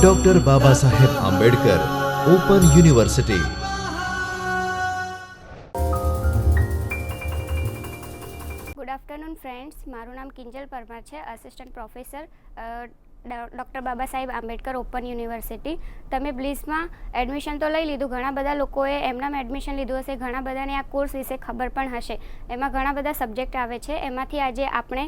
Doctor Baba Saheb Ambedkar open university. Good afternoon friends, મારું નામ કિંજલ પરમાર છે, assistant professor doctor Baba Saheb Ambedkar open university. તમે બ્લિસમાં એડમિશન તો લઈ લીધું, ઘણા બધા લોકોએ એમનામાં એડમિશન લીધું હશે, ઘણા બધાને આ કોર્સ વિશે ખબર પણ હશે. એમાં ઘણા બધા સબ્જેક્ટ આવે છે. એમાંથી આજે આપણે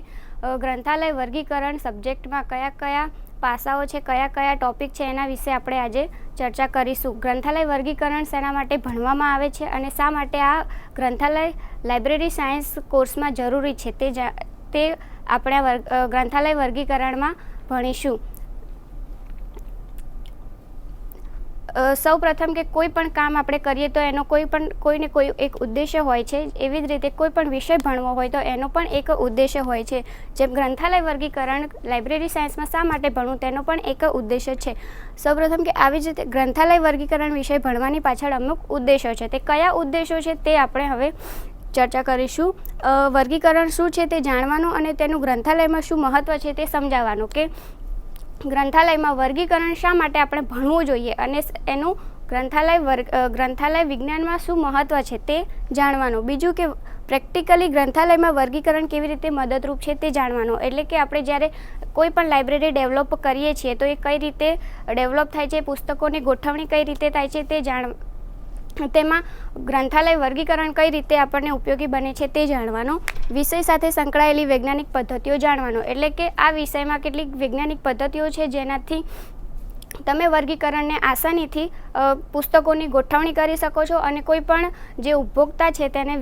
ગ્રંથાલય વર્ગીકરણ સબ્જેક્ટમાં કયા કયા પાસાઓ છે, કયા કયા ટોપિક છે, એના વિશે આપણે આજે ચર્ચા કરીશું. ગ્રંથાલય વર્ગીકરણ શેના માટે ભણવામાં આવે છે અને શા માટે આ ગ્રંથાલય લાઇબ્રેરી સાયન્સ કોર્સમાં જરૂરી છે તે આપણે ગ્રંથાલય વર્ગીકરણમાં ભણીશું. સૌ પ્રથમ કે કોઈ પણ કામ આપણે કરીએ તો એનો કોઈને કોઈ એક ઉદ્દેશ્ય હોય છે. એવી જ રીતે કોઈ પણ વિષય ભણવો હોય તો એનો પણ એક ઉદ્દેશ્ય હોય છે. જેમ ગ્રંથાલય વર્ગીકરણ લાઇબ્રેરી સાયન્સમાં શા માટે ભણવું તેનો પણ એક ઉદ્દેશ્ય છે. સૌ પ્રથમ કે આવી જ રીતે ગ્રંથાલય વર્ગીકરણ વિષય ભણવાની પાછળ અમુક ઉદ્દેશો છે. તે કયા ઉદ્દેશો છે તે આપણે હવે ચર્ચા કરીશું. વર્ગીકરણ શું છે તે જાણવાનું અને તેનું ગ્રંથાલયમાં શું મહત્ત્વ છે તે સમજાવવાનું કે ગ્રંથાલયમાં વર્ગીકરણ શા માટે આપણે ભણવું જોઈએ અને એનું ગ્રંથાલય વિજ્ઞાનમાં શું મહત્ત્વ છે તે જાણવાનું. બીજું કે પ્રેક્ટિકલી ગ્રંથાલયમાં વર્ગીકરણ કેવી રીતે મદદરૂપ છે તે જાણવાનું. એટલે કે આપણે જ્યારે કોઈ પણ લાઇબ્રેરી ડેવલપ કરીએ છીએ તો એ કઈ રીતે ડેવલપ થાય છે, પુસ્તકોની ગોઠવણી કઈ રીતે થાય છે તે તેમાં ગ્રંથાલય વર્ગીકરણ કઈ રીતે આપણને ઉપયોગી બને છે તે જાણવાનો. વિષય સાથે સંકળાયેલી વૈજ્ઞાનિક પદ્ધતિઓ જાણવાનો. એટલે કે આ વિષયમાં કેટલીક વૈજ્ઞાનિક પદ્ધતિઓ છે જેનાથી તમે વર્ગીકરણને આસાનીથી પુસ્તકોની ગોઠવણી કરી શકો છો અને કોઈ પણ જે ઉપભોક્તા છે તેને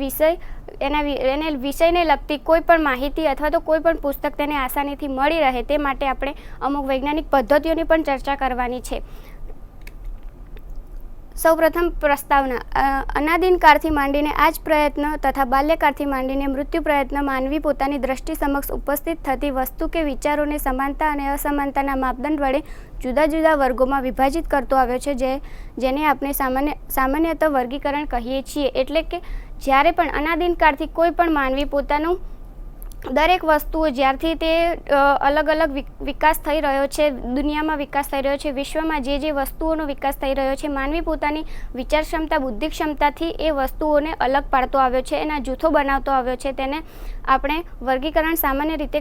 એને વિષયને લગતી કોઈ પણ માહિતી અથવા તો કોઈ પણ પુસ્તક તેને આસાનીથી મળી રહે તે માટે આપણે અમુક વૈજ્ઞાનિક પદ્ધતિઓની પણ ચર્ચા કરવાની છે. સૌપ્રથમ પ્રસ્તાવના. અનાદિનકાળથી માંડીને આ જ પ્રયત્ન તથા બાલ્યકાળથી માંડીને મૃત્યુ પ્રયત્ન માનવી પોતાની દ્રષ્ટિ સમક્ષ ઉપસ્થિત થતી વસ્તુ કે વિચારોને સમાનતા અને અસમાનતાના માપદંડ વડે જુદા જુદા વર્ગોમાં વિભાજિત કરતો આવ્યો છે, જેને આપણે સામાન્યતઃ વર્ગીકરણ કહીએ છીએ. એટલે કે જ્યારે પણ અનાદિનકાળથી કોઈ પણ માનવી પોતાનું દરેક વસ્તુઓ જ્યારથી તે અલગ અલગ વિકાસ થઈ રહ્યો છે, દુનિયામાં વિકાસ થઈ રહ્યો છે, વિશ્વમાં જે વસ્તુઓનો વિકાસ થઈ રહ્યો છે, માનવી પોતાની વિચાર ક્ષમતા, બુદ્ધિ ક્ષમતાથી એ વસ્તુઓને અલગ પાડતો આવ્યો છે, એના જૂથો બનાવતો આવ્યો છે. તેને આપણે વર્ગીકરણ સામાન્ય રીતે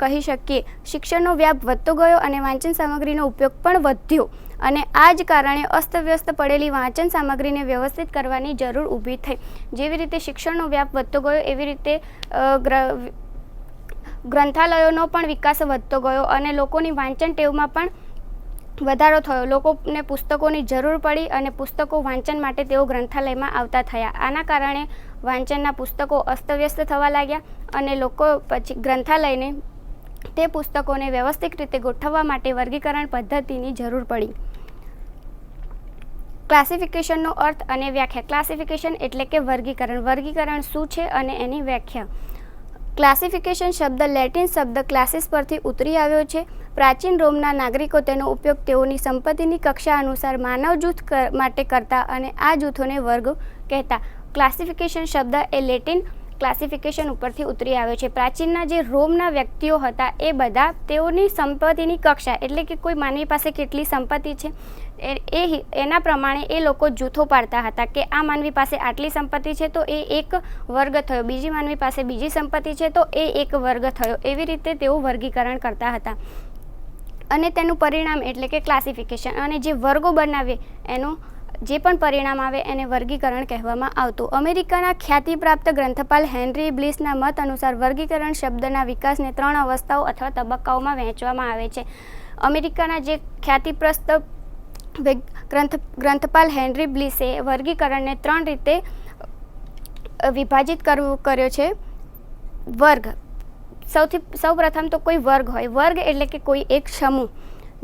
કહી શકીએ. શિક્ષણનો વ્યાપ વધતો ગયો અને વાંચન સામગ્રીનો ઉપયોગ પણ વધ્યો અને આ જ કારણે અસ્તવ્યસ્ત પડેલી વાંચન સામગ્રીને વ્યવસ્થિત કરવાની જરૂર ઊભી થઈ. જેવી રીતે શિક્ષણનો વ્યાપ વધતો ગયો એવી રીતે ગ્રંથાલયોનો પણ વિકાસ વધતો ગયો અને લોકોની વાંચન ટેવમાં પણ વધારો થયો. લોકોને પુસ્તકોની જરૂર પડી અને પુસ્તકો વાંચન માટે તેઓ ગ્રંથાલયમાં આવતા થયા. આના કારણે વાંચનના પુસ્તકો અસ્તવ્યસ્ત થવા લાગ્યા અને લોકો પછી ગ્રંથાલયને તે પુસ્તકોને વ્યવસ્થિત રીતે ગોઠવવા માટે વર્ગીકરણ પદ્ધતિની જરૂર પડી. ક્લાસિફિકેશનનો અર્થ અને વ્યાખ્યા. ક્લાસિફિકેશન એટલે કે વર્ગીકરણ. વર્ગીકરણ શું છે અને એની વ્યાખ્યા. ક્લાસિફિકેશન શબ્દ લેટિન શબ્દ ક્લાસિસ પરથી ઉતરી આવ્યો છે. પ્રાચીન રોમના નાગરિકો તેનો ઉપયોગ તેઓની સંપત્તિની કક્ષા અનુસાર માનવ જૂથ માટે કરતા અને આ જૂથોને વર્ગ કહેતા. ક્લાસિફિકેશન શબ્દ એ લેટિન ક્લાસિફિકેશન ઉપરથી ઉતરી આવ્યો છે. પ્રાચીનના જે રોમના વ્યક્તિઓ હતા એ બધા તેઓની સંપત્તિની કક્ષા એટલે કે કોઈ માનવી પાસે કેટલી સંપત્તિ છે એના પ્રમાણે એ લોકો જૂથો પાડતા હતા કે આ માનવી પાસે આટલી સંપત્તિ છે તો એ એક વર્ગ થયો, બીજી માનવી પાસે બીજી સંપત્તિ છે તો એ એક વર્ગ થયો. એવી રીતે તેઓ વર્ગીકરણ કરતા હતા અને તેનું પરિણામ એટલે કે ક્લાસિફિકેશન. અને જે વર્ગો બનાવે એનું જે પણ પરિણામ આવે એને વર્ગીકરણ કહેવામાં આવતું. અમેરિકાના ખ્યાતિપ્રાપ્ત ગ્રંથપાલ હેનરી બ્લિસના મત અનુસાર વર્ગીકરણ શબ્દના વિકાસને 3 અવસ્થાઓ અથવા તબક્કાઓમાં વહેંચવામાં આવે છે. અમેરિકાના જે ખ્યાતિપ્રસ્ત ગ્રંથપાલ હેનરી બ્લિસે વર્ગીકરણને 3 રીતે વિભાજિત કર્યો છે. વર્ગ. સૌ પ્રથમ તો કોઈ વર્ગ હોય. વર્ગ એટલે કે કોઈ એક સમૂહ,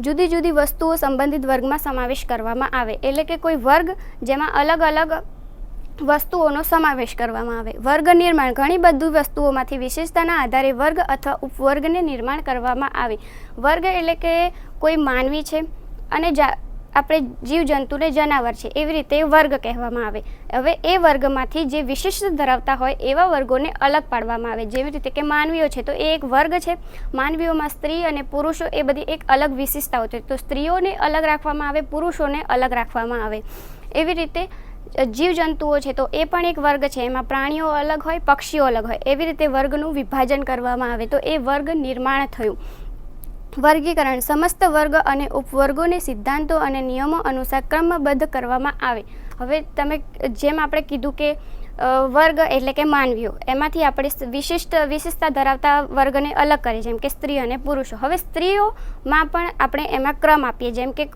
જુદી જુદી વસ્તુઓ સંબંધિત વર્ગમાં સમાવેશ કરવામાં આવે. એટલે કે કોઈ વર્ગ જેમાં અલગ અલગ વસ્તુઓનો સમાવેશ કરવામાં આવે. વર્ગ નિર્માણ. ઘણી બધી વસ્તુઓમાંથી વિશેષતાના આધારે વર્ગ અથવા ઉપવર્ગને નિર્માણ કરવામાં આવે. વર્ગ એટલે કે કોઈ માનવી છે અને આપણે જીવજંતુને જનાવર છે એવી રીતે વર્ગ કહેવામાં આવે. હવે એ વર્ગમાંથી જે વિશિષ્ટ ધરાવતા હોય એવા વર્ગોને અલગ પાડવામાં આવે. જેવી રીતે કે માનવીઓ છે તો એ એક વર્ગ છે. માનવીઓમાં સ્ત્રી અને પુરુષો એ બધી એક અલગ વિશેષતાઓ છે. તો સ્ત્રીઓને અલગ રાખવામાં આવે, પુરુષોને અલગ રાખવામાં આવે. એવી રીતે જીવજંતુઓ છે તો એ પણ એક વર્ગ છે. એમાં પ્રાણીઓ અલગ હોય, પક્ષીઓ અલગ હોય. એવી રીતે વર્ગનું વિભાજન કરવામાં આવે તો એ વર્ગ નિર્માણ થયું. વર્ગીકરણ સમસ્ત વર્ગ અને ઉપવર્ગોને સિદ્ધાંતો અને નિયમો અનુસાર ક્રમબદ્ધ કરવામાં આવે. હવે જેમ આપણે કીધું કે વર્ગ એટલે કે માનવીઓ, એમાંથી આપણે વિશિષ્ટતા ધરાવતા વર્ગને અલગ કરીએ, જેમ કે સ્ત્રી અને પુરુષો. હવે સ્ત્રીઓમાં પણ આપણે એમાં ક્રમ આપીએ, જેમ કે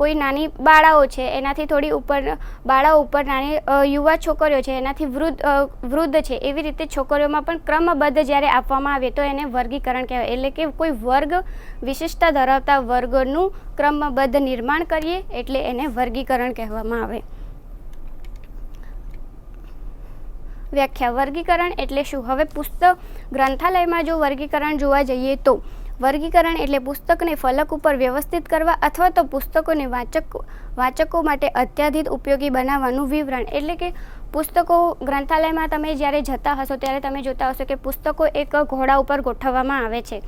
કોઈ નાની બાળાઓ છે એનાથી થોડી ઉપર, બાળાઓ ઉપર નાની યુવા છોકરીઓ છે એનાથી વૃદ્ધ છે. એવી રીતે છોકરીઓમાં પણ ક્રમબદ્ધ જ્યારે આપવામાં આવે તો એને વર્ગીકરણ કહેવાય. એટલે કે કોઈ વર્ગ વિશિષ્ટતા ધરાવતા વર્ગનું ક્રમબદ્ધ નિર્માણ કરીએ એટલે એને વર્ગીકરણ કહેવામાં આવે. વ્યાખ્યા. વર્ગીકરણ એટલે શું? હવે ગ્રંથાલયમાં જો વર્ગીકરણ જોવા જઈએ તો વર્ગીકરણ એટલે પુસ્તકને ફલક ઉપર વ્યવસ્થિત કરવા અથવા તો પુસ્તકોને વાચકો માટે અત્યાધિક ઉપયોગી બનાવવાનું વિવરણ. એટલે કે પુસ્તકો ગ્રંથાલયમાં તમે જ્યારે જતા હશો ત્યારે તમે જોતા હશો કે પુસ્તકો એક ઘોડા ઉપર ગોઠવવામાં આવે છે.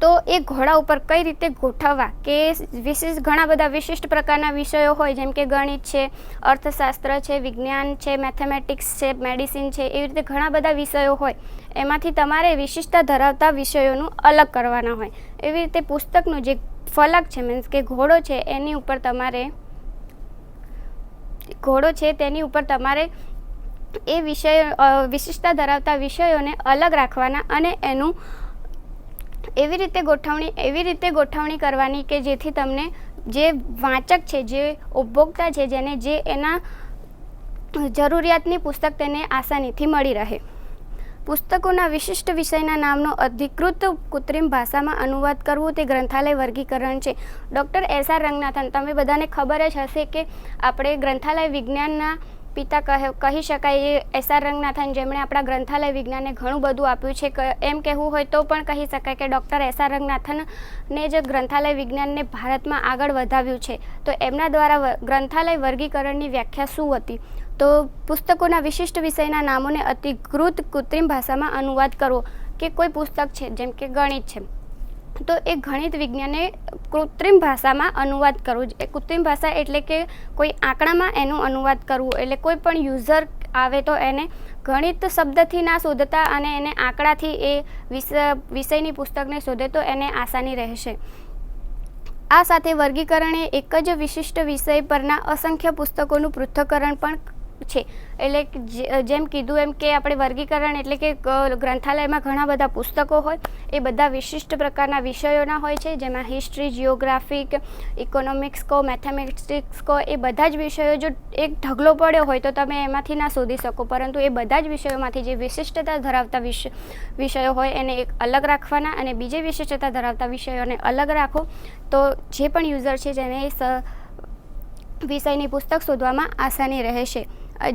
તો એ ઘોડા ઉપર કઈ રીતે ગોઠવવા કે ઘણા બધા વિશિષ્ટ પ્રકારના વિષયો હોય, જેમ કે ગણિત છે, અર્થશાસ્ત્ર છે, વિજ્ઞાન છે, મેથેમેટિક્સ છે, મેડિસિન છે. એવી રીતે ઘણા બધા વિષયો હોય. એમાંથી તમારે વિશિષ્ટતા ધરાવતા વિષયોનું અલગ કરવાના હોય. એવી રીતે પુસ્તકનું જે ફલક છે, મીન્સ કે ઘોડો છે, તેની ઉપર તમારે એ વિશિષ્ટતા ધરાવતા વિષયોને અલગ રાખવાના અને એનું એવી રીતે ગોઠવણી કરવાની કે જેથી તમને જે વાંચક છે, જે ઉપભોક્તા છે, જેને જે એના જરૂરિયાતની પુસ્તક તેને આસાનીથી મળી રહે. પુસ્તકોના વિશિષ્ટ વિષયના નામનો અધિકૃત કૃત્રિમ ભાષામાં અનુવાદ કરવો તે ગ્રંથાલય વર્ગીકરણ છે. ડૉક્ટર એસ.આર. રંગનાથન, તમે બધાને ખબર જ હશે કે આપણે ગ્રંથાલય વિજ્ઞાનના પિતા કહી શકાય એ એસ.આર. રંગનાથન, જેમણે આપણા ગ્રંથાલય વિજ્ઞાનને ઘણું બધું આપ્યું છે. એમ કહેવું હોય તો પણ કહી શકાય કે ડૉક્ટર એસ.આર. રંગનાથને જ ગ્રંથાલય વિજ્ઞાનને ભારતમાં આગળ વધાવ્યું છે. તો એમના દ્વારા ગ્રંથાલય વર્ગીકરણની વ્યાખ્યા શું હતી? તો પુસ્તકોના વિશિષ્ટ વિષયના નામોને અધિકૃત કૃત્રિમ ભાષામાં અનુવાદ કરવો. કે કોઈ પુસ્તક છે, જેમ કે ગણિત છે, તો એ ગણિત વિજ્ઞાનને કૃત્રિમ ભાષામાં અનુવાદ કરવું. કૃત્રિમ ભાષા એટલે કે કોઈ આંકડામાં એનું અનુવાદ કરવું. એટલે કોઈ પણ યુઝર આવે તો એને ગણિત શબ્દથી ના શોધતા અને એને આંકડાથી એ વિષયની પુસ્તકને શોધે તો એને આસાની રહેશે. આ સાથે વર્ગીકરણ એ એક જ વિશિષ્ટ વિષય પરના અસંખ્ય પુસ્તકોનું પૃથ્થકરણ પણ છે. એટલે જેમ કીધું એમ કે આપણે વર્ગીકરણ એટલે કે ગ્રંથાલયમાં ઘણા બધા પુસ્તકો હોય, એ બધા વિશિષ્ટ પ્રકારના વિષયોના હોય છે, જેમાં હિસ્ટ્રી, જિયોગ્રાફી, ઇકોનોમિક્સ કહો, મેથેમેટિક્સ કહો, એ બધા જ વિષયો જો એક ઢગલો પડ્યો હોય તો તમે એમાંથી ના શોધી શકો. પરંતુ એ બધા જ વિષયોમાંથી જે વિશિષ્ટતા ધરાવતા વિષયો હોય એને એક અલગ રાખવાના અને બીજી વિશિષ્ટતા ધરાવતા વિષયોને અલગ રાખો તો જે પણ યુઝર છે જેને વિષયની પુસ્તક શોધવામાં આસાની રહેશે.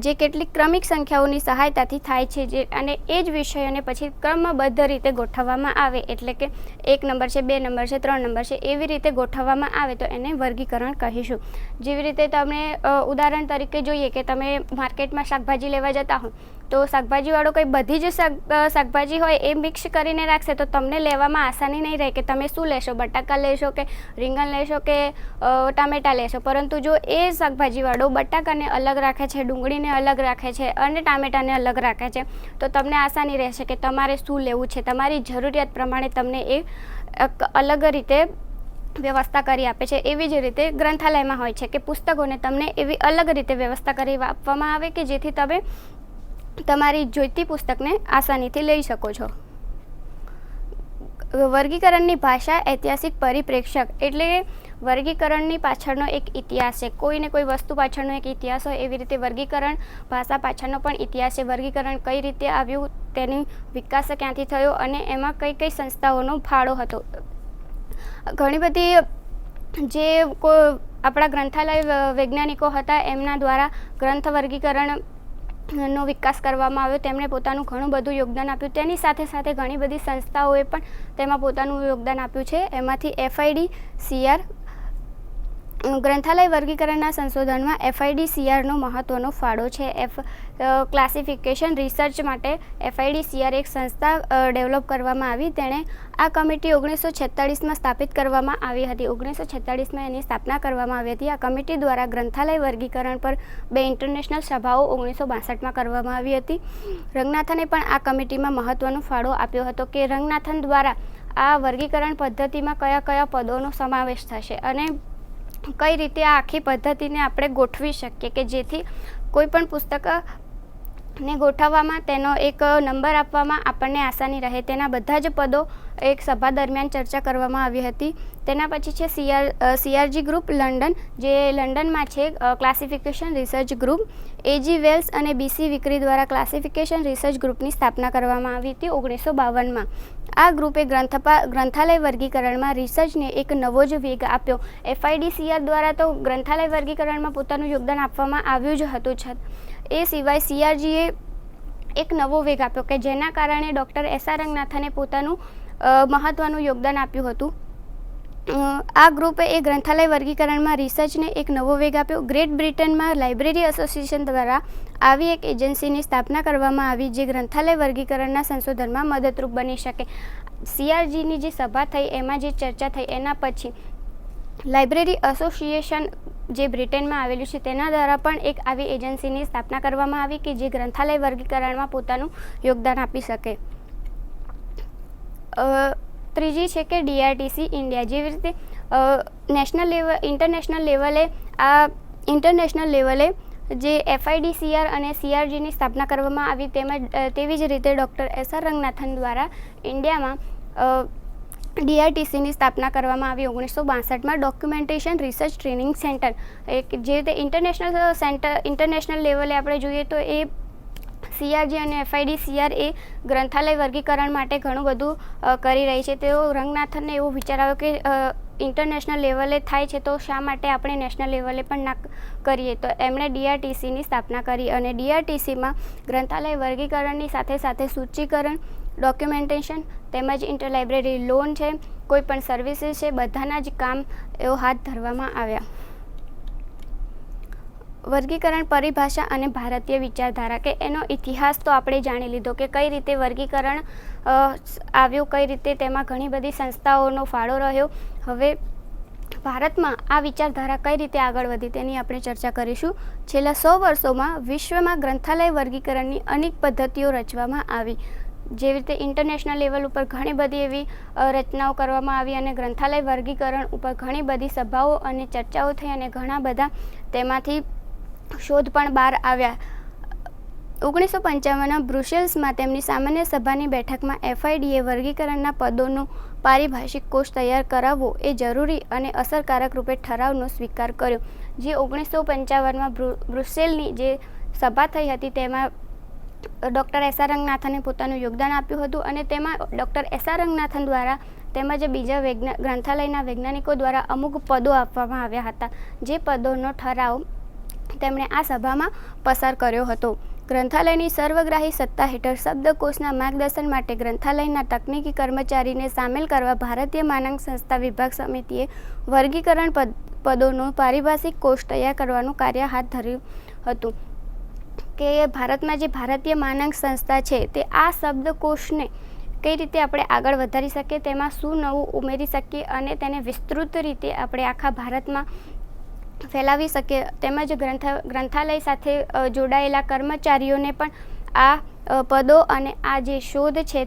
જે કેટલીક ક્રમિક સંખ્યાઓની સહાયતાથી થાય છે અને એ જ વિષયોને પછી ક્રમબદ્ધ રીતે ગોઠવવામાં આવે. એટલે કે 1 નંબર છે, 2 નંબર છે, 3 નંબર છે, એવી રીતે ગોઠવવામાં આવે તો એને વર્ગીકરણ કહીશું. જેવી રીતે તમે ઉદાહરણ તરીકે જોઈએ કે તમે માર્કેટમાં શાકભાજી લેવા જતા હો તો શાકભાજીવાળો કંઈ બધી જ શાકભાજી હોય એ મિક્સ કરીને રાખશે તો તમને લેવામાં આસાની નહીં રહે કે તમે શું લેશો, બટાકા લેશો કે રીંગણ લેશો કે ટામેટાં લેશો. પરંતુ જો એ શાકભાજીવાળો બટાકાને અલગ રાખે છે, ડુંગળીને અલગ રાખે છે અને ટામેટાને અલગ રાખે છે તો તમને આસાની રહેશે કે તમારે શું લેવું છે. તમારી જરૂરિયાત પ્રમાણે તમને એ અલગ રીતે વ્યવસ્થા કરી આપે છે. એવી જ રીતે ગ્રંથાલયમાં હોય છે કે પુસ્તકોને તમને એવી અલગ રીતે વ્યવસ્થા કરી આપવામાં આવે કે જેથી તમે તમારી જોઈતી પુસ્તકને આસાનીથી લઈ શકો છો. વર્ગીકરણની ભાષા ઐતિહાસિક પરિપ્રેક્ષક એટલે વર્ગીકરણની પાછળનો એક ઇતિહાસ છે. કોઈને કોઈ વસ્તુ પાછળનો એક ઇતિહાસ હોય એવી રીતે વર્ગીકરણ ભાષા પાછળનો પણ ઇતિહાસ છે. વર્ગીકરણ કઈ રીતે આવ્યું, તેની વિકાસ ક્યાંથી થયો અને એમાં કઈ કઈ સંસ્થાઓનો ફાળો હતો. ઘણી બધી જે આપણા ગ્રંથાલય વૈજ્ઞાનિકો હતા એમના દ્વારા ગ્રંથ વર્ગીકરણ નો વિકાસ કરવામાં આવ્યો. તેમણે પોતાનું ઘણું બધું યોગદાન આપ્યું. તેની સાથે સાથે ઘણી બધી સંસ્થાઓએ પણ તેમાં પોતાનું યોગદાન આપ્યું છે. એમાંથી FID, CR, ગ્રંથાલય વર્ગીકરણના સંશોધનમાં FIDCRનો મહત્ત્વનો ફાળો છે. ક્લાસિફિકેશન રિસર્ચ માટે FIDCR એક સંસ્થા ડેવલપ કરવામાં આવી. તેણે આ કમિટી 1946માં સ્થાપિત કરવામાં આવી હતી. 1946માં એની સ્થાપના કરવામાં આવી હતી. આ કમિટી દ્વારા ગ્રંથાલય વર્ગીકરણ પર 2 ઇન્ટરનેશનલ સભાઓ 1962માં કરવામાં આવી હતી. રંગનાથને પણ આ કમિટીમાં મહત્ત્વનો ફાળો આપ્યો હતો કે રંગનાથન દ્વારા આ વર્ગીકરણ પદ્ધતિમાં કયા કયા પદોનો સમાવેશ થશે અને કઈ રીતે આ આખી પદ્ધતિને આપણે ગોઠવી શકીએ કે જેથી કોઈ પણ પુસ્તકને ગોઠવવામાં તેનો એક નંબર આપવામાં આપણને આસાની રહે. તેના બધા જ પદો એક સભા દરમિયાન ચર્ચા કરવામાં આવી હતી. તેના પછી છે CRG ગ્રુપ લંડન, જે લંડનમાં છે classification research group. AG Wells અને BC વિક્રી દ્વારા ક્લાસિફિકેશન રિસર્ચ ગ્રુપની સ્થાપના કરવામાં આવી હતી 1952માં. આ ગ્રુપે ગ્રંથાલય વર્ગીકરણમાં રિસર્ચને એક નવો જ વેગ આપ્યો. FIDCR દ્વારા તો ગ્રંથાલય વર્ગીકરણમાં પોતાનું યોગદાન આપવામાં આવ્યું જ હતું. એ સિવાય CRGએ એક નવો વેગ આપ્યો કે જેના કારણે ડૉક્ટર SR રંગનાથને પોતાનું મહત્ત્વનું યોગદાન આપ્યું હતું. આ ગ્રુપે એ ગ્રંથાલય વર્ગીકરણમાં રિસર્ચને એક નવો વેગ આપ્યો. ગ્રેટ બ્રિટનમાં લાઇબ્રેરી એસોસિએશન દ્વારા આવી એક એજન્સીની સ્થાપના કરવામાં આવી જે ગ્રંથાલય વર્ગીકરણના સંશોધનમાં મદદરૂપ બની શકે. CRGની જે સભા થઈ એમાં જે ચર્ચા થઈ એના પછી લાઇબ્રેરી એસોસિએશન જે બ્રિટનમાં આવેલું છે તેના દ્વારા પણ એક આવી એજન્સીની સ્થાપના કરવામાં આવી કે જે ગ્રંથાલય વર્ગીકરણમાં પોતાનું યોગદાન આપી શકે. ત્રીજી છે કે DRTC ઇન્ડિયા. જેવી રીતે ઇન્ટરનેશનલ લેવલે જે FIDCR અને CRGની સ્થાપના કરવામાં આવી તેવી જ રીતે ડૉક્ટર SR રંગનાથન દ્વારા ઇન્ડિયામાં DRTCની સ્થાપના કરવામાં આવી 1962માં. ડોક્યુમેન્ટેશન રિસર્ચ ટ્રેનિંગ સેન્ટર, જે રીતે ઇન્ટરનેશનલ લેવલે આપણે જોઈએ તો એ CRG અને FIDCR એ ગ્રંથાલય વર્ગીકરણ માટે ઘણું બધું કરી રહી છે. તેઓ રંગનાથનને એવો વિચાર આવ્યો કે ઇન્ટરનેશનલ લેવલે થાય છે તો શા માટે આપણે નેશનલ લેવલે પણ ના કરીએ. તો એમણે DRTCની સ્થાપના કરી અને DRTCમાં ગ્રંથાલય વર્ગીકરણની સાથે સાથે સૂચિકરણ, ડોક્યુમેન્ટેશન તેમજ ઇન્ટરલાઇબ્રેરી લોન છે, કોઈ પણ સર્વિસીસ છે, બધાના જ કામ એવો હાથ ધરવામાં આવ્યા. વર્ગીકરણ પરિભાષા અને ભારતીય વિચારધારા કે એનો ઇતિહાસ તો આપણે જાણી લીધો કે કઈ રીતે વર્ગીકરણ આવ્યું, કઈ રીતે તેમાં ઘણી બધી સંસ્થાઓનો ફાળો રહ્યો. હવે ભારતમાં આ વિચારધારા કઈ રીતે આગળ વધી તેની આપણે ચર્ચા કરીશું. છેલ્લા 100 વર્ષોમાં વિશ્વમાં ગ્રંથાલય વર્ગીકરણની અનેક પદ્ધતિઓ રચવામાં આવી. જેવી રીતે ઇન્ટરનેશનલ લેવલ ઉપર ઘણી બધી એવી રચનાઓ કરવામાં આવી અને ગ્રંથાલય વર્ગીકરણ ઉપર ઘણી બધી સભાઓ અને ચર્ચાઓ થઈ અને ઘણા બધા તેમાંથી શોધ પણ બહાર આવ્યા. 1955માં બ્રુસેલ્સમાં તેમની સામાન્ય સભાની બેઠકમાં FIDએ વર્ગીકરણના પદોનો પારિભાષિક કોષ તૈયાર કરાવવો એ જરૂરી અને અસરકારક રૂપે ઠરાવનો સ્વીકાર કર્યો. જે 1955માં બ્રુસેલની જે સભા થઈ હતી તેમાં ડૉક્ટર SR રંગનાથને પોતાનું યોગદાન આપ્યું હતું અને તેમાં ડૉક્ટર SR રંગનાથન દ્વારા તેમજ બીજા ગ્રંથાલયના વૈજ્ઞાનિકો દ્વારા અમુક પદો આપવામાં આવ્યા હતા. જે પદોનો ઠરાવ તેમણે આ સભામાં પસાર કર્યો હતો. ગ્રંથાલયની સર્વગ્રાહી સત્તા હેઠળ શબ્દકોશના માર્ગદર્શન માટે ગ્રંથાલયના તકનીકી કર્મચારીને સામેલ કરવા ભારતીય માનક સંસ્થા વિભાગ સમિતિએ વર્ગીકરણ પદોનો પારિભાષિક કોષ તૈયાર કરવાનું કાર્ય હાથ ધર્યું હતું. કે ભારતમાં જે ભારતીય માનક સંસ્થા છે તે આ શબ્દકોશને કઈ રીતે આપણે આગળ વધારી શકીએ, તેમાં શું નવું ઉમેરી શકીએ અને તેને વિસ્તૃત રીતે આપણે આખા ભારતમાં ફેલાવી શકીએ. તેમજ ગ્રંથાલય સાથે જોડાયેલા કર્મચારીઓને પણ આ પદો અને આ જે શોધ છે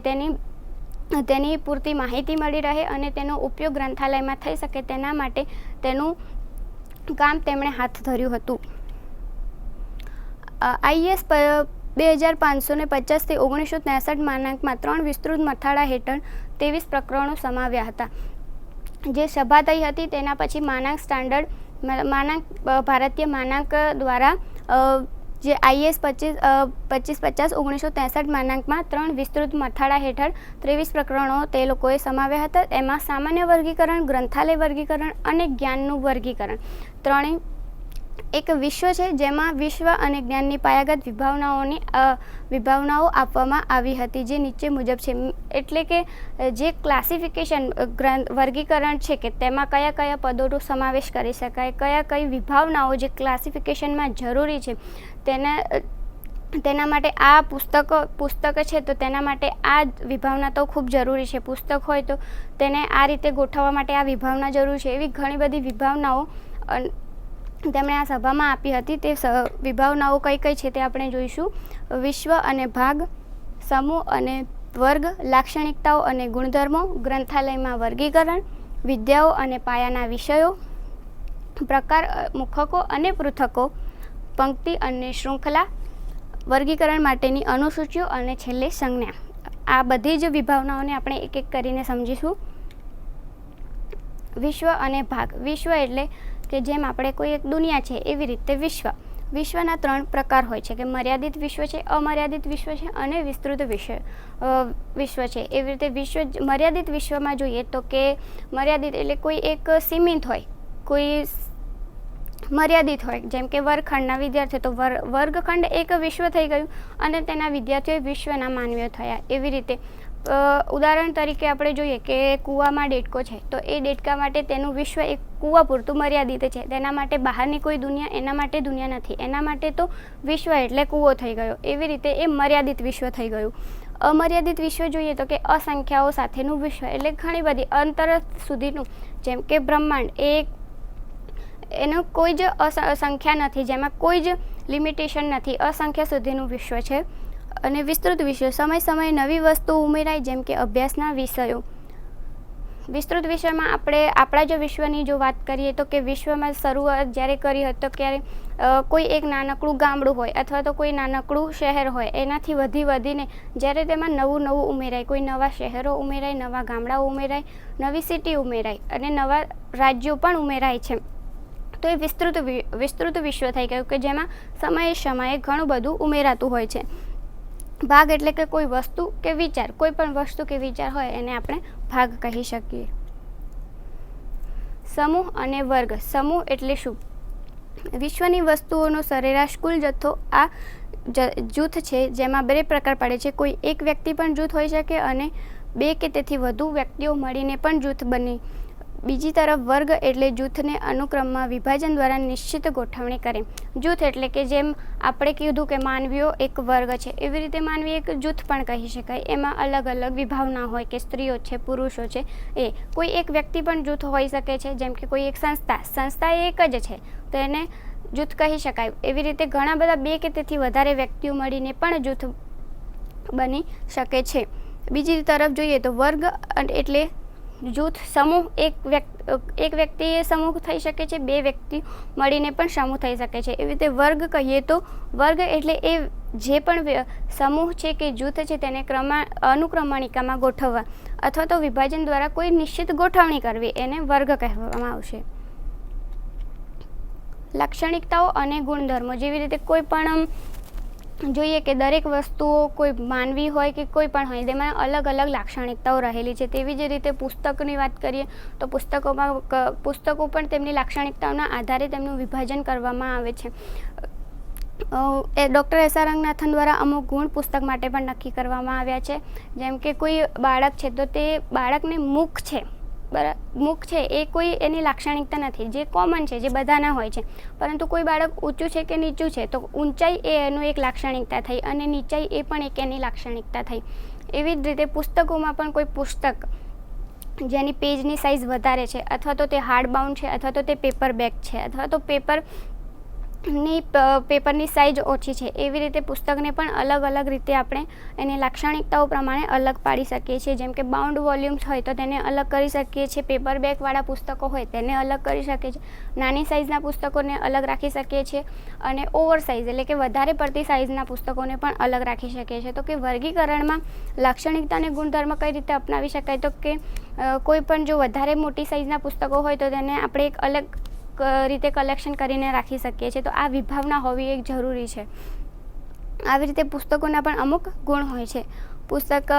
તેની પૂરતી માહિતી મળી રહે અને તેનો ઉપયોગ ગ્રંથાલયમાં થઈ શકે તેના માટે તેનું કામ તેમણે હાથ ધર્યું હતું. IS 2550 થી 1963 માનાંકમાં 3 વિસ્તૃત મથાળા હેઠળ 23 પ્રકરણો સમાવ્યા હતા. જે સભા થઈ હતી તેના પછી ભારતીય માનાંક દ્વારા જે IS 2550 1963 માનાંકમાં 3 વિસ્તૃત મથાળા હેઠળ 23 પ્રકરણો તે લોકોએ સમાવ્યા હતા. એમાં સામાન્ય વર્ગીકરણ, ગ્રંથાલય વર્ગીકરણ અને જ્ઞાનનું વર્ગીકરણ ત્રણેય એક વિશ્વ છે જેમાં વિશ્વ અને જ્ઞાનની પાયાગત વિભાવનાઓ આપવામાં આવી હતી, જે નીચે મુજબ છે. એટલે કે જે ક્લાસિફિકેશન વર્ગીકરણ છે કે તેમાં કયા કયા પદોનો સમાવેશ કરી શકાય, કઈ વિભાવનાઓ જે ક્લાસિફિકેશનમાં જરૂરી છે તેના માટે આ પુસ્તક છે, તો તેના માટે આ વિભાવના તો ખૂબ જરૂરી છે. પુસ્તક હોય તો તેને આ રીતે ગોઠવવા માટે આ વિભાવના જરૂરી છે. એવી ઘણી બધી વિભાવનાઓ તેમણે આ સભામાં આપી હતી. તે વિભાવનાઓ કઈ કઈ છે તે આપણે જોઈશું. વિશ્વ અને ભાગ, સમૂહ અને વર્ગ, લાક્ષણિકતાઓ અને ગુણધર્મો, ગ્રંથાલયમાં વર્ગીકરણ, વિદ્યાઓ અને પાયાના વિષયો, પ્રકાર, મુખકો અને પૃથકો, પંક્તિ અને શૃંખલા, વર્ગીકરણ માટેની અનુસૂચિઓ અને છેલ્લે સંજ્ઞા. આ બધી જ વિભાવનાઓને આપણે એક એક કરીને સમજીશું. વિશ્વ અને ભાગ. વિશ્વ એટલે કે જેમ આપણે કોઈ એક દુનિયા છે એવી રીતે વિશ્વના 3 પ્રકાર હોય છે કે મર્યાદિત વિશ્વ છે, અમર્યાદિત વિશ્વ છે અને વિસ્તૃત વિશ્વ છે. એવી રીતે મર્યાદિત વિશ્વમાં જોઈએ તો કે મર્યાદિત એટલે કોઈ એક સીમિત હોય, કોઈ મર્યાદિત હોય. જેમ કે વર્ગખંડના વિદ્યાર્થીઓ, તો વર્ગખંડ એક વિશ્વ થઈ ગયું અને તેના વિદ્યાર્થીઓ વિશ્વના માનવીઓ થયા. એવી રીતે ઉદાહરણ તરીકે આપણે જોઈએ કે કૂવામાં દેડકો છે, તો એ દેડકા માટે તેનું વિશ્વ એક કૂવા પૂરતું મર્યાદિત છે. તેના માટે બહારની કોઈ દુનિયા એના માટે દુનિયા નથી. એના માટે તો વિશ્વ એટલે કૂવો થઈ ગયો. એવી રીતે એ મર્યાદિત વિશ્વ થઈ ગયું. અમર્યાદિત વિશ્વ જોઈએ તો કે અસંખ્યાઓ સાથેનું વિશ્વ, એટલે ઘણી બધી અંતર સુધીનું. જેમ કે બ્રહ્માંડ એનું કોઈ જ સંખ્યા નથી, જેમાં કોઈ જ લિમિટેશન નથી, અસંખ્ય સુધીનું વિશ્વ છે. અને વિસ્તૃત વિશ્વ, સમયે નવી વસ્તુ ઉમેરાય, જેમ કે અભ્યાસના વિષયો. વિસ્તૃત વિષયમાં આપણે આપણા જો વિશ્વની જો વાત કરીએ તો કે વિશ્વમાં શરૂઆત જ્યારે કરી હતી તો ક્યારે કોઈ એક નાનકડું ગામડું હોય અથવા તો કોઈ નાનકડું શહેર હોય, એનાથી વધીને જ્યારે તેમાં નવું ઉમેરાય, કોઈ નવા શહેરો ઉમેરાય, નવા ગામડાઓ ઉમેરાય, નવી સિટી ઉમેરાય અને નવા રાજ્યો પણ ઉમેરાય છે. તો એ વિસ્તૃત વિશ્વ થઈ ગયું કે જેમાં સમયે ઘણું બધું ઉમેરાતું હોય છે. ભાગ એટલે કે કોઈ વસ્તુ કે વિચાર, કોઈ પણ વસ્તુ કે વિચાર હોય એને આપણે ભાગ કહી શકીએ. સમૂહ અને વર્ગ. સમૂહ એટલે શું? વિશ્વની વસ્તુઓનો સરેરાશ કુલ જથ્થો આ જૂથ છે, જેમાં 2 પ્રકાર પડે છે. કોઈ એક વ્યક્તિ પણ જૂથ હોઈ શકે અને 2 કે તેથી વધુ વ્યક્તિઓ મળીને પણ જૂથ બની. બીજી તરફ વર્ગ એટલે જૂથને અનુક્રમમાં વિભાજન દ્વારા નિશ્ચિત ગોઠવણી કરે. જૂથ એટલે કે જેમ આપણે કીધું કે માનવીઓ એક વર્ગ છે, એવી રીતે માનવી એક જૂથ પણ કહી શકાય. એમાં અલગ અલગ વિભાવના હોય કે સ્ત્રીઓ છે, પુરુષો છે. એ કોઈ એક વ્યક્તિ પણ જૂથ હોઈ શકે છે. જેમ કે કોઈ એક સંસ્થા એ એક જ છે તો એને જૂથ કહી શકાય. એવી રીતે ઘણા બધા 2 કે તેથી વધારે વ્યક્તિઓ મળીને પણ જૂથ બની શકે છે. બીજી તરફ જોઈએ તો વર્ગ એટલે જૂથ, સમૂહ એક વ્યક્તિ સમૂહ થઈ શકે છે, 2 વ્યક્તિ મળીને પણ સમૂહ થઈ શકે છે. એવી રીતે વર્ગ કહીએ તો વર્ગ એટલે એ જે પણ સમૂહ છે કે જૂથ છે તેને અનુક્રમણિકામાં ગોઠવવા અથવા તો વિભાજન દ્વારા કોઈ નિશ્ચિત ગોઠવણી કરવી, એને વર્ગ કહેવામાં આવશે. લાક્ષણિકતાઓ અને ગુણધર્મો. જેવી રીતે કોઈ પણ જોઈએ કે દરેક વસ્તુઓ કોઈ માનવી હોય કે કોઈ પણ હોય તેમાં અલગ અલગ લાક્ષણિકતાઓ રહેલી છે. તેવી જ રીતે પુસ્તકની વાત કરીએ તો પુસ્તકો પણ તેમની લાક્ષણિકતાઓના આધારે તેમનું વિભાજન કરવામાં આવે છે. ડૉક્ટર એસ.આર. રંગનાથન દ્વારા અમુક ગુણ પુસ્તક માટે પણ નક્કી કરવામાં આવ્યા છે. જેમ કે કોઈ બાળક છે તો તે બાળકને મુખ છે એ કોઈ એની લાક્ષણિકતા નથી, જે કોમન છે, જે બધાના હોય છે. પરંતુ કોઈ બાળક ઊંચું છે કે નીચું છે તો ઊંચાઈ એ એનું એક લાક્ષણિકતા થઈ અને નીચાઈ એ પણ એક એની લાક્ષણિકતા થઈ. એવી જ રીતે પુસ્તકોમાં પણ કોઈ પુસ્તક જેની પેજની સાઇઝ વધારે છે અથવા તો તે હાર્ડ બાઉન્ડ છે અથવા તો તે પેપર બેક છે અથવા તો પેપરની સાઇઝ ઓછી છે. એવી રીતે પુસ્તકને પણ અલગ અલગ રીતે આપણે એની લાક્ષણિકતાઓ પ્રમાણે અલગ પાડી શકીએ છીએ. જેમ કે બાઉન્ડ વોલ્યુમ્સ હોય તો તેને અલગ કરી શકીએ છીએ, પેપર બેકવાળા પુસ્તકો હોય તેને અલગ કરી શકીએ છીએ, નાની સાઇઝના પુસ્તકોને અલગ રાખી શકીએ છીએ અને ઓવર સાઇઝ એટલે કે વધારે પડતી સાઇઝના પુસ્તકોને પણ અલગ રાખી શકીએ છીએ. તો કે વર્ગીકરણમાં લાક્ષણિકતા અને ગુણધર્મ કઈ રીતે અપનાવી શકાય તો કે કોઈ પણ જો વધારે મોટી સાઇઝના પુસ્તકો હોય તો તેને આપણે એક અલગ રીતે કલેક્શન કરીને રાખી શકીએ છીએ. તો આ વિભાવના હોવી એક જરૂરી છે. આવી રીતે પુસ્તકોના પણ અમુક ગુણ હોય છે. પુસ્તક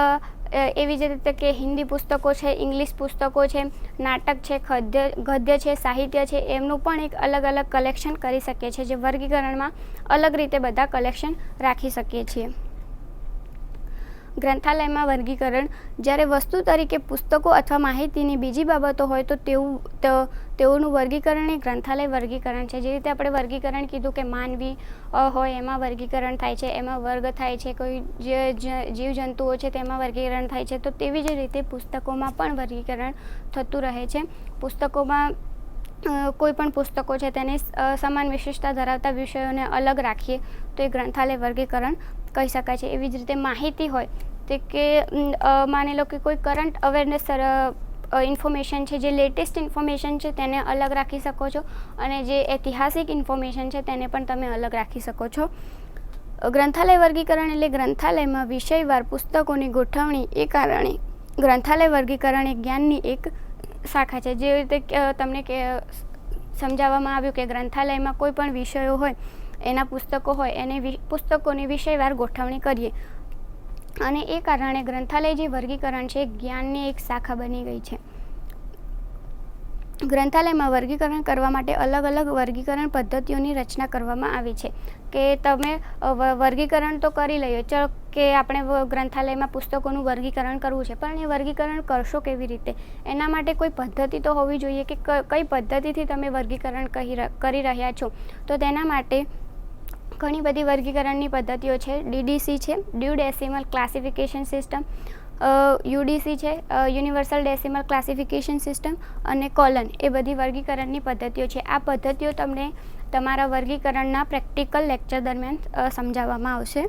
એવી જ રીતે કે હિન્દી પુસ્તકો છે, ઇંગ્લિશ પુસ્તકો છે, નાટક છે, ગદ્ય છે, સાહિત્ય છે, એમનું પણ એક અલગ અલગ કલેક્શન કરી શકીએ છીએ, જે વર્ગીકરણમાં અલગ રીતે બધા કલેક્શન રાખી શકીએ છીએ. ગ્રંથાલયમાં વર્ગીકરણ જ્યારે વસ્તુ તરીકે પુસ્તકો અથવા માહિતીની બીજી બાબતો હોય તો તેઓનું વર્ગીકરણ એ ગ્રંથાલય વર્ગીકરણ છે. જે રીતે આપણે વર્ગીકરણ કીધું કે માનવી હોય એમાં વર્ગીકરણ થાય છે, એમાં વર્ગ થાય છે, કોઈ જે જીવજંતુઓ છે તેમાં વર્ગીકરણ થાય છે, તો તેવી જ રીતે પુસ્તકોમાં પણ વર્ગીકરણ થતું રહે છે. પુસ્તકોમાં કોઈ પણ પુસ્તકો છે તેની સમાન વિશેષતા ધરાવતા વિષયોને અલગ રાખીએ તો એ ગ્રંથાલય વર્ગીકરણ કહી શકાય છે. એવી જ રીતે માહિતી હોય તે કે માની લો કે કોઈ કરંટ અવેરનેસ ઇન્ફોર્મેશન છે, જે લેટેસ્ટ ઇન્ફોર્મેશન છે તેને અલગ રાખી શકો છો, અને જે ઐતિહાસિક ઇન્ફોર્મેશન છે તેને પણ તમે અલગ રાખી શકો છો. ગ્રંથાલય વર્ગીકરણ એટલે ગ્રંથાલયમાં વિષયવાર પુસ્તકોની ગોઠવણી એ કારણે ગ્રંથાલય વર્ગીકરણ એ જ્ઞાનની એક શાખા છે. જે રીતે તમને સમજાવવામાં આવ્યું કે ગ્રંથાલયમાં કોઈ પણ વિષયો હોય, એના પુસ્તકો હોય, એને પુસ્તકોની વિષયવાર ગોઠવણી કરીએ, અને એ કારણે ગ્રંથાલય જે વર્ગીકરણ છે એ જ્ઞાનની એક શાખા બની ગઈ છે. ગ્રંથાલયમાં વર્ગીકરણ કરવા માટે અલગ અલગ વર્ગીકરણ પદ્ધતિઓની રચના કરવામાં આવી છે. કે તમે વર્ગીકરણ તો કરી લઈએ, ચલો કે આપણે ગ્રંથાલયમાં પુસ્તકોનું વર્ગીકરણ કરવું છે, પણ એ વર્ગીકરણ કરશો કેવી રીતે? એના માટે કોઈ પદ્ધતિ તો હોવી જોઈએ કે કઈ પદ્ધતિથી તમે વર્ગીકરણ કરી રહ્યા છો. તો તેના માટે ઘણી બધી વર્ગીકરણની પદ્ધતિઓ છે. DDC છે, Dewey decimal classification system, UDC છે, યુનિવર્સલ ડેસિમલ ક્લાસિફિકેશન સિસ્ટમ, અને કોલન, એ બધી વર્ગીકરણની પદ્ધતિઓ છે. આ પદ્ધતિઓ તમને તમારા વર્ગીકરણના પ્રેક્ટિકલ લેક્ચર દરમિયાન સમજાવવામાં આવશે.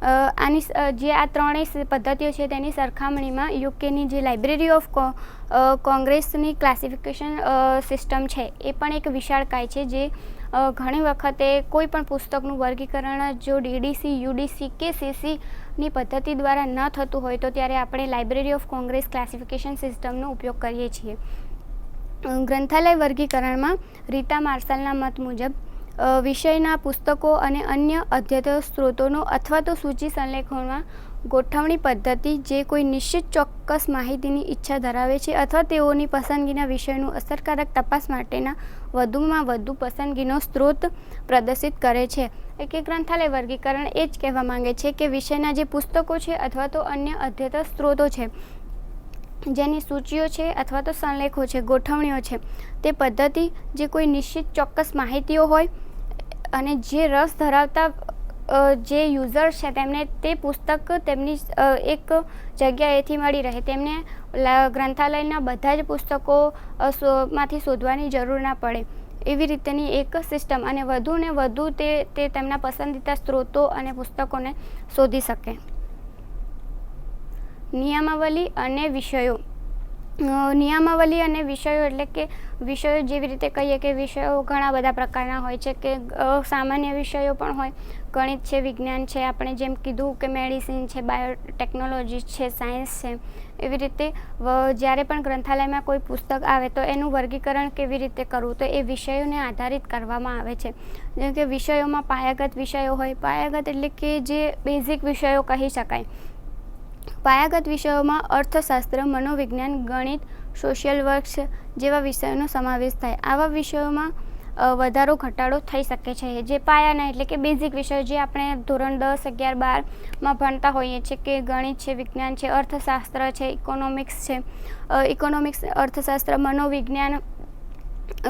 આની જે આ ત્રણેય પદ્ધતિઓ છે તેની સરખામણીમાં યુકેની જે લાઇબ્રેરી ઓફ કોંગ્રેસની ક્લાસિફિકેશન સિસ્ટમ છે એ પણ એક વિશાળકાય છે. જે ઘણી વખતે કોઈ પણ પુસ્તકનું વર્ગીકરણ જો DDC, UDC કે CCની પદ્ધતિ દ્વારા ન થતું હોય તો ત્યારે આપણે લાઇબ્રેરી ઓફ કોંગ્રેસ ક્લાસિફિકેશન સિસ્ટમનો ઉપયોગ કરીએ છીએ. ગ્રંથાલય વર્ગીકરણમાં રીટા માર્શલના મત મુજબ વિષયના પુસ્તકો અને અન્ય અધ્યતન સ્ત્રોતોનો અથવા તો સૂચિ સંલેખોમાં ગોઠવણી પદ્ધતિ જે કોઈ નિશ્ચિત ચોક્કસ માહિતીની ઈચ્છા ધરાવે છે અથવા તેઓની પસંદગીના વિષયનું અસરકારક તપાસ માટેના વધુમાં વધુ પસંદગીનો સ્ત્રોત પ્રદર્શિત કરે છે. કે ગ્રંથાલય વર્ગીકરણ એ જ કહેવા માંગે છે કે વિષયના જે પુસ્તકો છે અથવા તો અન્ય અધ્યતન સ્ત્રોતો છે, જેની સૂચિઓ છે અથવા તો સંલેખો છે, ગોઠવણીઓ છે, તે પદ્ધતિ જે કોઈ નિશ્ચિત ચોક્કસ માહિતીઓ હોય અને જે રસ ધરાવતા જે યુઝર્સ છે તેમને તે પુસ્તક તેમની એક જગ્યાએથી મળી રહે, તેમને ગ્રંથાલયના બધા જ પુસ્તકો માંથી શોધવાની જરૂર ના પડે, એવી રીતેની એક સિસ્ટમ, અને વધુ ને વધુ તે તેમના પસંદીદા સ્ત્રોતો અને પુસ્તકોને શોધી શકે. નિયમાવલી અને વિષયો. નિયમાવલી અને વિષયો એટલે કે વિષયો જેવી રીતે કહીએ કે વિષયો ઘણા બધા પ્રકારના હોય છે, કે સામાન્ય વિષયો પણ હોય, ગણિત છે, વિજ્ઞાન છે, આપણે જેમ કીધું કે મેડિસિન છે, બાયોટેકનોલોજી છે, સાયન્સ છે. એવી રીતે જ્યારે પણ ગ્રંથાલયમાં કોઈ પુસ્તક આવે તો એનું વર્ગીકરણ કેવી રીતે કરવું, તો એ વિષયોને આધારિત કરવામાં આવે છે. જેમ કે વિષયોમાં પાયાગત વિષયો હોય. પાયાગત એટલે કે જે બેઝિક વિષયો કહી શકાય. પાયાગત વિષયોમાં અર્થશાસ્ત્ર, મનોવિજ્ઞાન, ગણિત, સોશિયલ વર્ક જેવા વિષયોનો સમાવેશ થાય. આવા વિષયોમાં વધારો ઘટાડો થઈ શકે છે. જે પાયાના એટલે કે બેઝિક વિષયો જે આપણે ધોરણ 10, 11, 12માં ભણતા હોઈએ છીએ, કે ગણિત છે, વિજ્ઞાન છે, અર્થશાસ્ત્ર છે, ઇકોનોમિક્સ છે, અર્થશાસ્ત્ર, મનોવિજ્ઞાન,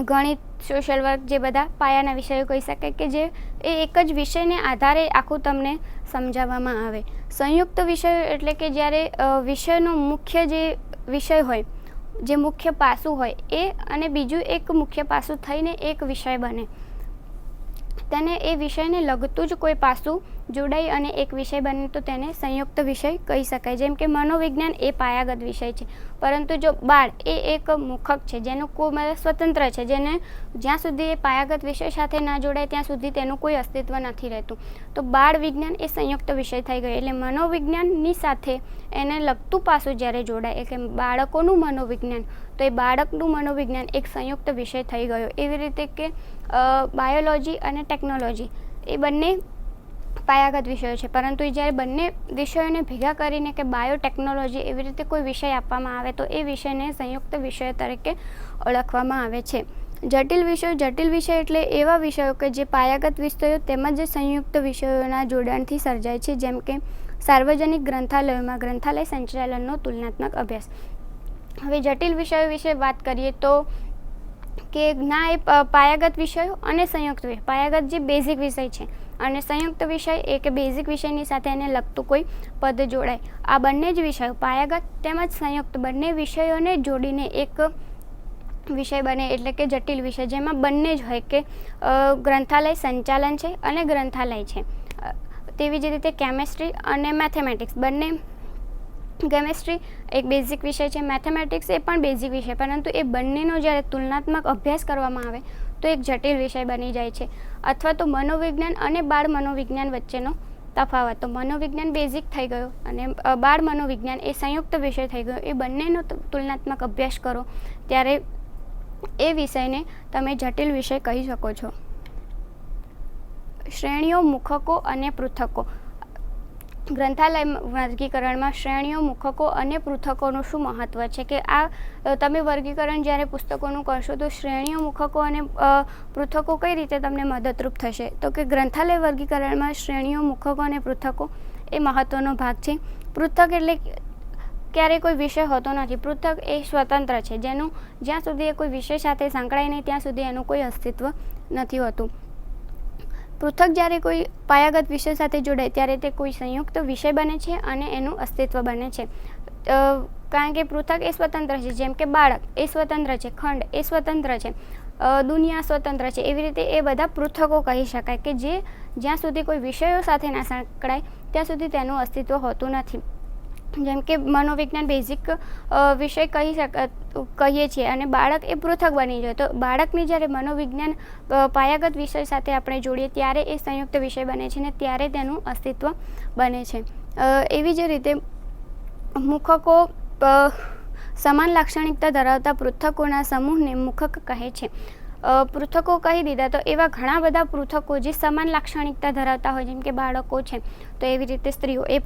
ગણિત, સોશિયલ વર્ક, જે બધા પાયાના વિષયો કહી શકાય, કે જે એક જ વિષયને આધારે આખું તમને સમજાવવામાં આવે. સંયુક્ત વિષયો એટલે કે જ્યારે વિષયનો મુખ્ય જે વિષય હોય, જે મુખ્ય પાસું હોય એ અને બીજું એક મુખ્ય પાસું થઈને એક વિષય બને, તેને એ વિષયને લગતું જ કોઈ પાસું જોડાઈ અને એક વિષય બને તો તેને સંયુક્ત વિષય કહી શકાય. જેમ કે મનોવિજ્ઞાન એ પાયાગત વિષય છે, પરંતુ જો બાળ એ એક મુખક છે જેનું કોઈ સ્વતંત્ર છે, જેને જ્યાં સુધી એ પાયાગત વિષય સાથે ના જોડાય ત્યાં સુધી તેનું કોઈ અસ્તિત્વ નથી રહેતું, તો બાળ વિજ્ઞાન એ સંયુક્ત વિષય થઈ ગયો. એટલે મનોવિજ્ઞાનની સાથે એને લગતું પાસું જ્યારે જોડાય, એટલે બાળકોનું મનોવિજ્ઞાન, તો એ બાળકનું મનોવિજ્ઞાન એક સંયુક્ત વિષય થઈ ગયો. એવી રીતે કે બાયોલોજી અને ટેકનોલોજી એ બંને પાયાગત વિષયો છે, પરંતુ જ્યારે બંને વિષયોને ભેગા કરીને કે બાયોટેકનોલોજી એવી રીતે કોઈ વિષય આપવામાં આવે તો એ વિષયને સંયુક્ત વિષય તરીકે ઓળખવામાં આવે છે. જટિલ વિષય એટલે એવા વિષયો કે જે પાયાગત વિષયો તેમજ સંયુક્ત વિષયોના જોડાણથી સર્જાય છે, જેમ કે સાર્વજનિક ગ્રંથાલયોમાં ગ્રંથાલય સંચાલનનો તુલનાત્મક અભ્યાસ. હવે જટિલ વિષયો વિશે વાત કરીએ તો કે ના એ પાયાગત વિષયો અને સંયુક્ત વિષય, પાયાગત જે બેઝિક વિષય છે અને સંયુક્ત વિષય એ કે બેઝિક વિષયની સાથે એને લગતું કોઈ પદ જોડાય. આ બંને જ વિષયો પાયાગત તેમજ સંયુક્ત બંને વિષયોને જોડીને એક વિષય બને એટલે કે જટિલ વિષય, જેમાં બંને જ હોય કે ગ્રંથાલય સંચાલન છે અને ગ્રંથાલય છે. તેવી જ રીતે કેમેસ્ટ્રી અને મેથેમેટિક્સ બંને, કેમેસ્ટ્રી એક બેઝિક વિષય છે, મેથેમેટિક્સ એ પણ બેઝિક વિષય, પરંતુ એ બંનેનો જ્યારે તુલનાત્મક અભ્યાસ કરવામાં આવે તો એક જટિલ વિષય બની જાય છે. અથવા તો મનોવિજ્ઞાન અને બાળ મનોવિજ્ઞાન વચ્ચેનો તફાવત, તો મનોવિજ્ઞાન બેઝિક થઈ ગયો અને બાળ મનોવિજ્ઞાન એ સંયુક્ત વિષય થઈ ગયો. એ બંનેનો તુલનાત્મક અભ્યાસ કરો ત્યારે એ વિષયને તમે જટિલ વિષય કહી શકો છો. શ્રેણીઓ, મુખકો અને પૃથકો. ગ્રંથાલય વર્ગીકરણમાં શ્રેણીઓ, મુખકો અને પૃથકોનું શું મહત્ત્વ છે કે આ તમે વર્ગીકરણ જ્યારે પુસ્તકોનું કરશો તો શ્રેણીઓ, મુખકો અને પૃથકો કઈ રીતે તમને મદદરૂપ થશે? તો કે ગ્રંથાલય વર્ગીકરણમાં શ્રેણીઓ, મુખકો અને પૃથકો એ મહત્ત્વનો ભાગ છે. પૃથક એટલે ક્યારેય કોઈ વિષય હોતો નથી. પૃથક એ સ્વતંત્ર છે, જેનું જ્યાં સુધી એ કોઈ વિષય સાથે સંકળાય નહીં ત્યાં સુધી એનું કોઈ અસ્તિત્વ નથી હોતું. પૃથક જ્યારે કોઈ પાયાગત વિષય સાથે જોડાય ત્યારે તે કોઈ સંયુક્ત વિષય બને છે અને એનું અસ્તિત્વ બને છે. કારણ કે પૃથક એ સ્વતંત્ર છે, જેમ કે બાળક એ સ્વતંત્ર છે, ખંડ એ સ્વતંત્ર છે, દુનિયા સ્વતંત્ર છે. એવી રીતે એ બધા પૃથકો કહી શકાય કે જે જ્યાં સુધી કોઈ વિષયો સાથે ના સંકળાય ત્યાં સુધી તેનું અસ્તિત્વ હોતું નથી. જેમ કે મનોવિજ્ઞાન બેઝિક વિષય કહીએ છીએ અને બાળક એ પૃથક બની જાય, તો બાળકની જ્યારે મનોવિજ્ઞાન પાયાગત વિષય સાથે આપણે જોડીએ ત્યારે એ સંયુક્ત વિષય બને છે ને ત્યારે તેનું અસ્તિત્વ બને છે. એવી જ રીતે મુખકો સમાન લાક્ષણિકતા ધરાવતા પૃથકોના સમૂહને મુખક કહે છે. પૃથકો કહી દીધા તો એવા ઘણા બધા પૃથકો જે સમાન લાક્ષણિકતા ધરાવતા હોય, જેમ કે બાળકો છે તો એવી રીતે સ્ત્રીઓ એ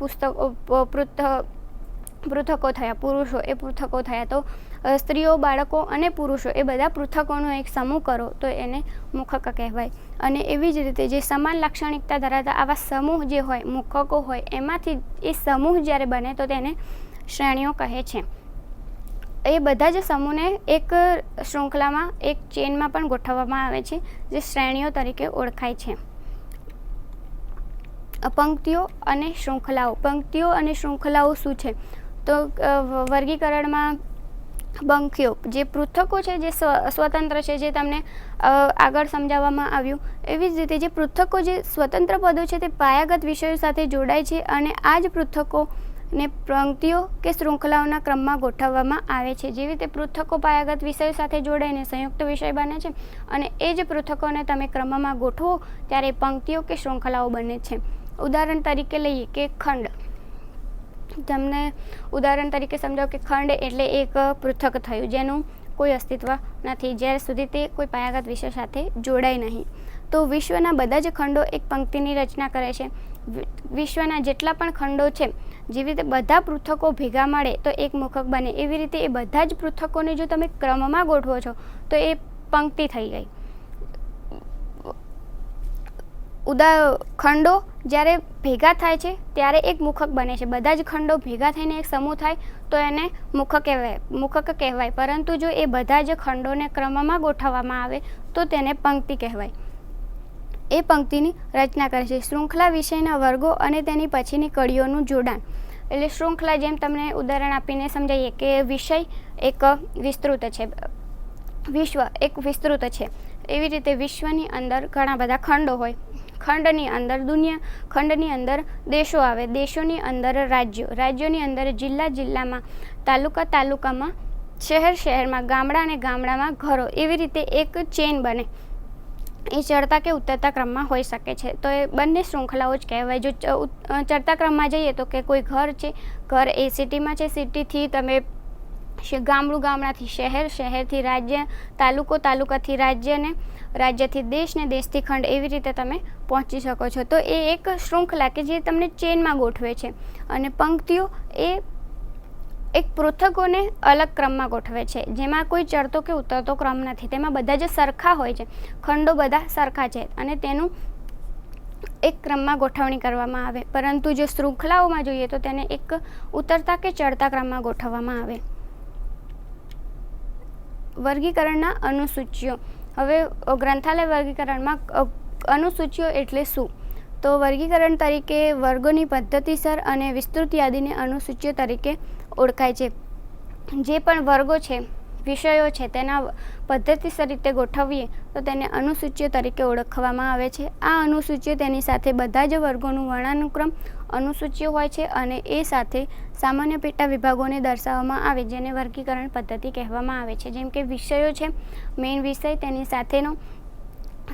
પૃથકો થયા, પુરુષો એ પૃથકો થયા. તો સ્ત્રીઓ, બાળકો અને પુરુષો એ બધા પૃથકોનો એક સમૂહ કરો તો એને મુખક કહેવાય. અને એવી જ રીતે જે સમાન લાક્ષણિકતા ધરાવતા આવા સમૂહ જે હોય, મુખકો હોય, એમાંથી એ સમૂહ જ્યારે બને તો તેને શ્રેણીઓ કહે છે. એ બધા જ સમૂહને એક શૃંખલામાં, એક ચેનમાં પણ ગોઠવવામાં આવે છે જે શ્રેણીઓ તરીકે ઓળખાય છે. પંક્તિઓ અને શૃંખલાઓ. પંક્તિઓ અને શૃંખલાઓ શું છે? તો વર્ગીકરણમાં પંક્તિઓ જે પૃથકો છે, જે સ્વતંત્ર છે, જે તમને આગળ સમજાવવામાં આવ્યું. એવી જ રીતે જે પૃથકો, જે સ્વતંત્ર પદો છે તે પાયાગત વિષયો સાથે જોડાય છે અને આ જ પૃથકોને પંક્તિઓ કે શૃંખલાઓના ક્રમમાં ગોઠવવામાં આવે છે. જેવી રીતે પૃથકો પાયાગત વિષયો સાથે જોડાઈને સંયુક્ત વિષય બને છે અને એ જ પૃથકોને તમે ક્રમમાં ગોઠવો ત્યારે પંક્તિઓ કે શૃંખલાઓ બને છે. ઉદાહરણ તરીકે લઈએ કે ખંડ. તમને ઉદાહરણ તરીકે સમજાવો કે ખંડ એટલે એક પૃથક થયું જેનું કોઈ અસ્તિત્વ નથી જ્યાં સુધી તે કોઈ પાયાગત વિષય સાથે જોડાય નહીં. તો વિશ્વના બધા જ ખંડો એક પંક્તિની રચના કરે છે. વિશ્વના જેટલા પણ ખંડો છે, જેવી રીતે બધા પૃથકો ભેગા મળે તો એક મુખક બને, એવી રીતે એ બધા જ પૃથકોને જો તમે ક્રમમાં ગોઠવો છો તો એ પંક્તિ થઈ ગઈ. ખંડો જ્યારે ભેગા થાય છે ત્યારે એક મુખક બને છે. બધા જ ખંડો ભેગા થઈને એક સમૂહ થાય તો એને મુખક કહેવાય. પરંતુ જો એ બધા જ ખંડોને ક્રમમાં ગોઠવવામાં આવે તો તેને પંક્તિ કહેવાય. એ પંક્તિની રચના કરે છે. શૃંખલા વિષયના વર્ગો અને તેની પછીની કડીઓનું જોડાણ. એટલે શૃંખલા, જેમ તમને ઉદાહરણ આપીને સમજાવીએ કે વિષય એક વિસ્તૃત છે, વિશ્વ એક વિસ્તૃત છે. એવી રીતે વિશ્વની અંદર ઘણા બધા ખંડો હોય. ખંડની અંદર દુનિયા, ખંડની અંદર દેશો આવે, દેશોની અંદર રાજ્યો, રાજ્યોની અંદર જિલ્લા, જિલ્લામાં તાલુકા, તાલુકામાં શહેર, શહેરમાં ગામડા અને ગામડામાં ઘરો. એવી રીતે એક ચેન બને. એ ચડતા કે ઉતરતા ક્રમમાં હોઈ શકે છે. તો એ બંને શૃંખલાઓ જ કહેવાય. જો ચડતા ક્રમમાં જઈએ તો કે કોઈ ઘર છે, ઘર એ સિટીમાં છે, સિટીથી તમે ગામડું, ગામડાથી શહેર, શહેરથી રાજ્ય, તાલુકો, તાલુકાથી રાજ્ય ને રાજ્યથી દેશ ને દેશથી ખંડ, એવી રીતે તમે પહોંચી શકો છો. તો એ એક શૃંખલા કે જે તમને ચેનમાં ગોઠવે છે. અને પંક્તિઓ એ એક પૃથકોને અલગ ક્રમમાં ગોઠવે છે, જેમાં કોઈ ચડતો કે ઉતરતો ક્રમ નથી. તેમાં બધા જે સરખા હોય છે, ખંડો બધા સરખા છે અને તેનું એક ક્રમમાં ગોઠવણી કરવામાં આવે. પરંતુ જો શૃંખલાઓમાં જોઈએ તો તેને એક ઉતરતા કે ચડતા ક્રમમાં ગોઠવવામાં આવે. વર્ગીકરણના અનુસૂચિઓ. હવે ગ્રંથાલય વર્ગીકરણમાં અનુસૂચિઓ એટલે શું? તો વર્ગીકરણ તરીકે વર્ગોની પદ્ધતિસર અને વિસ્તૃત યાદીને અનુસૂચિઓ તરીકે ઓળખાય છે. જે પણ વર્ગો છે, વિષયો છે, તેના પદ્ધતિસર રીતે ગોઠવીએ તો તેને અનુસૂચિઓ તરીકે ઓળખવામાં આવે છે. આ અનુસૂચિઓ તેની સાથે બધા જ વર્ગોનું વર્ણાનુક્રમ અનુસૂચિઓ હોય છે અને એ સાથે સામાન્ય પેટા વિભાગોને દર્શાવવામાં આવે, જેને વર્ગીકરણ પદ્ધતિ કહેવામાં આવે છે. જેમ કે વિષયો છે, મેઇન વિષય, તેની સાથેનો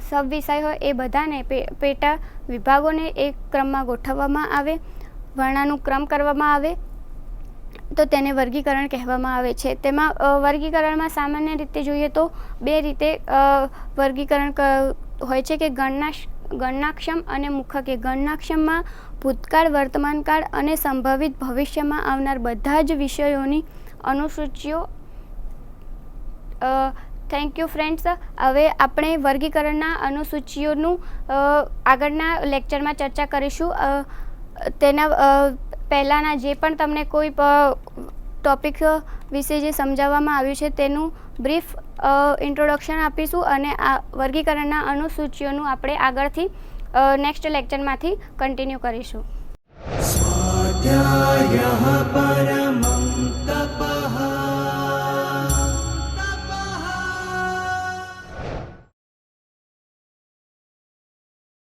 સબ વિષય હોય, એ બધાને પેટા વિભાગોને એક ક્રમમાં ગોઠવવામાં આવે, વર્ણાનુક્રમ કરવામાં આવે, તો તેને વર્ગીકરણ કહેવામાં આવે છે. તેમાં વર્ગીકરણમાં સામાન્ય રીતે જોઈએ તો બે રીતે વર્ગીકરણ હોય છે કે ગણનાક્ષમ અને મુખક. ગણનાક્ષમમાં ભૂતકાળ, વર્તમાનકાળ અને સંભવિત ભવિષ્યમાં આવનાર બધા જ વિષયોની અનુસૂચિઓ. Thank you friends. હવે આપણે વર્ગીકરણના અનુસૂચિઓનું આગળના લેક્ચરમાં ચર્ચા કરીશું. તેના પહેલાંના જે પણ તમને કોઈ ટૉપિક વિશે જે સમજાવવામાં આવ્યું છે તેનું બ્રીફ ઇન્ટ્રોડક્શન આપીશું અને આ વર્ગીકરણના અનુસૂચિઓનું આપણે આગળથી નેક્સ્ટ લેક્ચરમાંથી કન્ટિન્યુ કરીશું. स्वाध्यायः परः